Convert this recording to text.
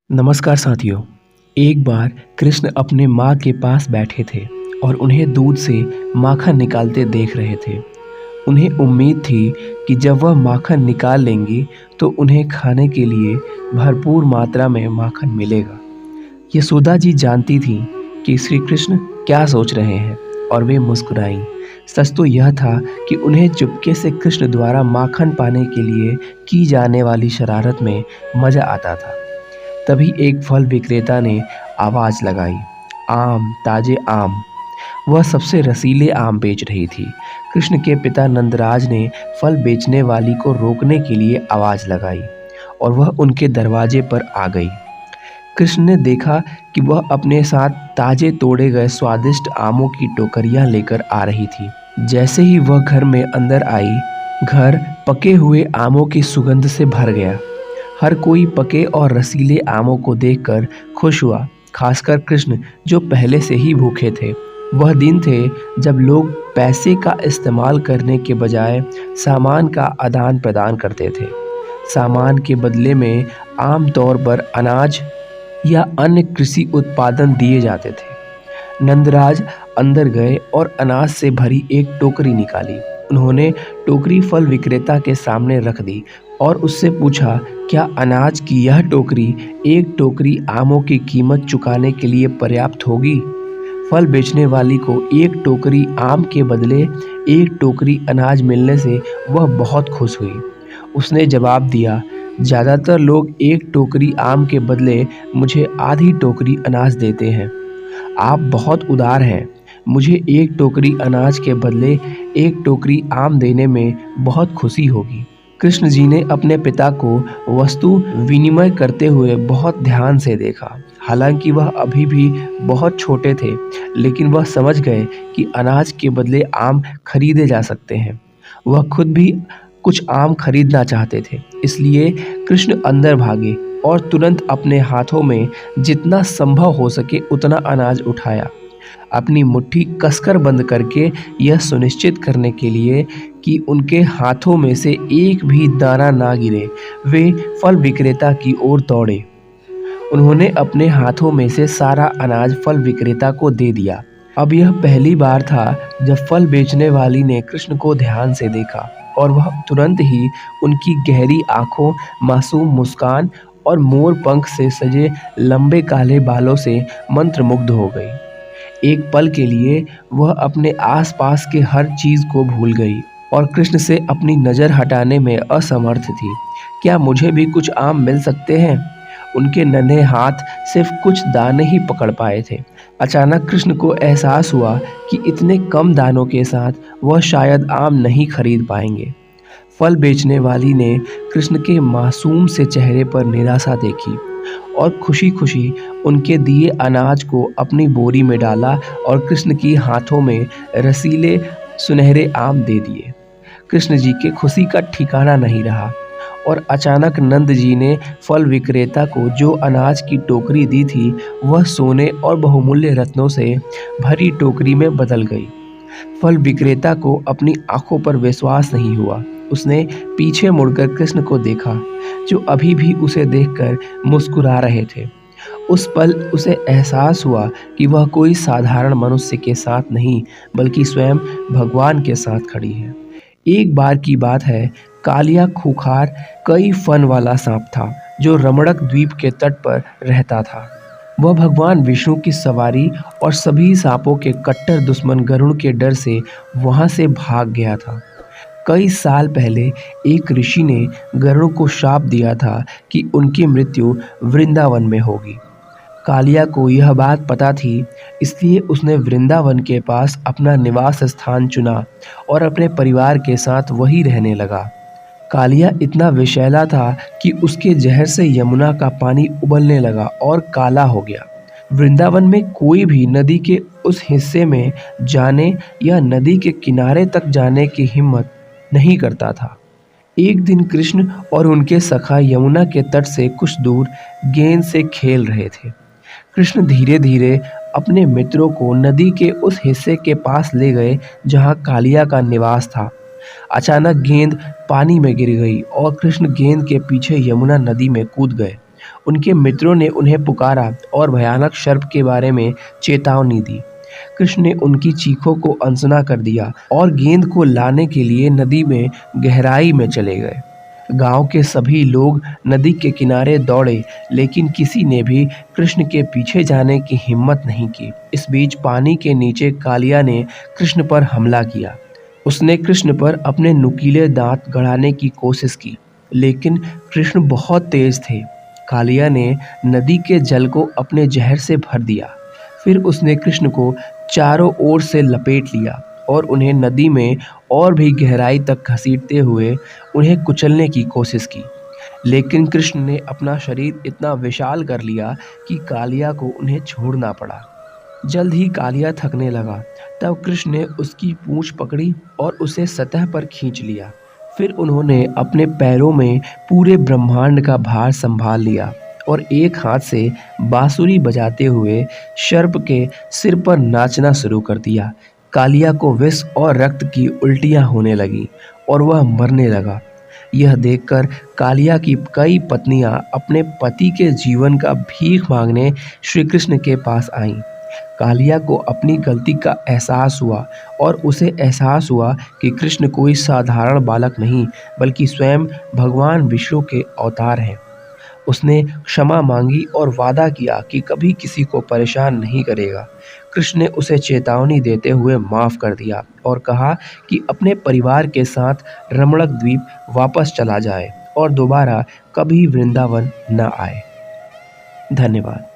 नमस्कार साथियों। एक बार कृष्ण अपने माँ के पास बैठे थे और उन्हें दूध से माखन निकालते देख रहे थे। उन्हें उम्मीद थी कि जब वह माखन निकाल लेंगी तो उन्हें खाने के लिए भरपूर मात्रा में माखन मिलेगा। यशोदा जी जानती थीं कि श्री कृष्ण क्या सोच रहे हैं और वे मुस्कुराईं। सच तो यह था कि उन्हें चुपके से कृष्ण द्वारा माखन पाने के लिए की जाने वाली शरारत में मज़ा आता था। तभी एक फल विक्रेता ने आवाज़ लगाई, आम, ताजे आम। वह सबसे रसीले आम बेच रही थी। कृष्ण के पिता नंदराज ने फल बेचने वाली को रोकने के लिए आवाज़ लगाई और वह उनके दरवाजे पर आ गई। कृष्ण ने देखा कि वह अपने साथ ताजे तोड़े गए स्वादिष्ट आमों की टोकरियां लेकर आ रही थी। जैसे ही वह घर में अंदर आई, घर पके हुए आमों की सुगंध से भर गया। हर कोई पके और रसीले आमों को देखकर खुश हुआ, खासकर कृष्ण जो पहले से ही भूखे थे। वह दिन थे जब लोग पैसे का इस्तेमाल करने के बजाय सामान का आदान प्रदान करते थे। सामान के बदले में आम तौर पर अनाज या अन्य कृषि उत्पादन दिए जाते थे। नंदराज अंदर गए और अनाज से भरी एक टोकरी निकाली। उन्होंने टोकरी फल विक्रेता के सामने रख दी और उससे पूछा, क्या अनाज की यह टोकरी एक टोकरी आमों की कीमत चुकाने के लिए पर्याप्त होगी? फल बेचने वाली को एक टोकरी आम के बदले एक टोकरी अनाज मिलने से वह बहुत खुश हुई। उसने जवाब दिया, ज़्यादातर लोग एक टोकरी आम के बदले मुझे आधी टोकरी अनाज देते हैं। आप बहुत उदार हैं। मुझे एक टोकरी अनाज के बदले एक टोकरी आम देने में बहुत खुशी होगी। कृष्ण जी ने अपने पिता को वस्तु विनिमय करते हुए बहुत ध्यान से देखा। हालांकि वह अभी भी बहुत छोटे थे, लेकिन वह समझ गए कि अनाज के बदले आम खरीदे जा सकते हैं। वह खुद भी कुछ आम खरीदना चाहते थे, इसलिए कृष्ण अंदर भागे और तुरंत अपने हाथों में जितना संभव हो सके उतना अनाज उठाया। अपनी मुट्ठी कसकर बंद करके यह सुनिश्चित करने के लिए कि उनके हाथों में से एक भी दाना ना गिरे, वे फल विक्रेता की ओर दौड़े। उन्होंने अपने हाथों में से सारा अनाज फल विक्रेता को दे दिया। अब यह पहली बार था जब फल बेचने वाली ने कृष्ण को ध्यान से देखा और वह तुरंत ही उनकी गहरी आंखों, मासूम मुस्कान और मोर पंख से सजे लंबे काले बालों से मंत्रमुग्ध हो गई। एक पल के लिए वह अपने आसपास के हर चीज को भूल गई और कृष्ण से अपनी नज़र हटाने में असमर्थ थी। क्या मुझे भी कुछ आम मिल सकते हैं? उनके नन्हे हाथ सिर्फ कुछ दाने ही पकड़ पाए थे। अचानक कृष्ण को एहसास हुआ कि इतने कम दानों के साथ वह शायद आम नहीं खरीद पाएंगे। फल बेचने वाली ने कृष्ण के मासूम से चेहरे पर निराशा देखी और खुशी-खुशी उनके दिए अनाज को अपनी बोरी में डाला और कृष्ण की हाथों में रसीले सुनहरे आम दे दिए। कृष्ण जी के खुशी का ठिकाना नहीं रहा और अचानक नंद जी ने फल विक्रेता को जो अनाज की टोकरी दी थी, वह सोने और बहुमूल्य रत्नों से भरी टोकरी में बदल गई। फल विक्रेता को अपनी आंखों पर विश्वास नहीं हुआ। उसने पीछे मुड़कर कृष्ण को देखा, जो अभी भी उसे देखकर मुस्कुरा रहे थे। उस पल उसे एहसास हुआ कि वह कोई साधारण मनुष्य के साथ नहीं, बल्कि स्वयं भगवान के साथ खड़ी है। एक बार की बात है, कालिया खूंखार कई फन वाला सांप था, जो रमणक द्वीप के तट पर रहता था। वह भगवान विष्णु की सवारी और सभी सांपों के कट्टर दुश्मन गरुड़ के डर से वहां से भाग गया था। कई साल पहले एक ऋषि ने गरुड़ को श्राप दिया था कि उनकी मृत्यु वृंदावन में होगी। कालिया को यह बात पता थी, इसलिए उसने वृंदावन के पास अपना निवास स्थान चुना और अपने परिवार के साथ वहीं रहने लगा। कालिया इतना विषैला था कि उसके जहर से यमुना का पानी उबलने लगा और काला हो गया। वृंदावन में कोई भी नदी के उस हिस्से में जाने या नदी के किनारे तक जाने की हिम्मत नहीं करता था। एक दिन कृष्ण और उनके सखा यमुना के तट से कुछ दूर गेंद से खेल रहे थे। कृष्ण धीरे धीरे अपने मित्रों को नदी के उस हिस्से के पास ले गए जहां कालिया का निवास था। अचानक गेंद पानी में गिर गई और कृष्ण गेंद के पीछे यमुना नदी में कूद गए। उनके मित्रों ने उन्हें पुकारा और भयानक सर्प के बारे में चेतावनी दी। कृष्ण ने उनकी चीखों को अनसुना कर दिया और गेंद को लाने के लिए नदी में गहराई में चले गए। गांव के सभी लोग नदी के किनारे दौड़े, लेकिन किसी ने भी कृष्ण के पीछे जाने की हिम्मत नहीं की। इस बीच पानी के नीचे कालिया ने कृष्ण पर हमला किया। उसने कृष्ण पर अपने नुकीले दांत गड़ाने की कोशिश की, लेकिन कृष्ण बहुत तेज थे। कालिया ने नदी के जल को अपने जहर से भर दिया। फिर उसने कृष्ण को चारों ओर से लपेट लिया और उन्हें नदी में और भी गहराई तक घसीटते हुए उन्हें कुचलने की कोशिश की। लेकिन कृष्ण ने अपना शरीर इतना विशाल कर लिया कि कालिया को उन्हें छोड़ना पड़ा। जल्द ही कालिया थकने लगा। तब कृष्ण ने उसकी पूंछ पकड़ी और उसे सतह पर खींच लिया। फिर उन्होंने अपने पैरों में पूरे ब्रह्मांड का भार संभाल लिया और एक हाथ से बांसुरी बजाते हुए सर्प के सिर पर नाचना शुरू कर दिया। कालिया को विष और रक्त की उल्टियां होने लगी और वह मरने लगा। यह देखकर कालिया की कई पत्नियां अपने पति के जीवन का भीख मांगने श्री कृष्ण के पास आईं। कालिया को अपनी गलती का एहसास हुआ और उसे एहसास हुआ कि कृष्ण कोई साधारण बालक नहीं, बल्कि स्वयं भगवान विष्णु के अवतार हैं। उसने क्षमा मांगी और वादा किया कि कभी किसी को परेशान नहीं करेगा। कृष्ण ने उसे चेतावनी देते हुए माफ़ कर दिया और कहा कि अपने परिवार के साथ रमणक द्वीप वापस चला जाए और दोबारा कभी वृंदावन न आए। धन्यवाद।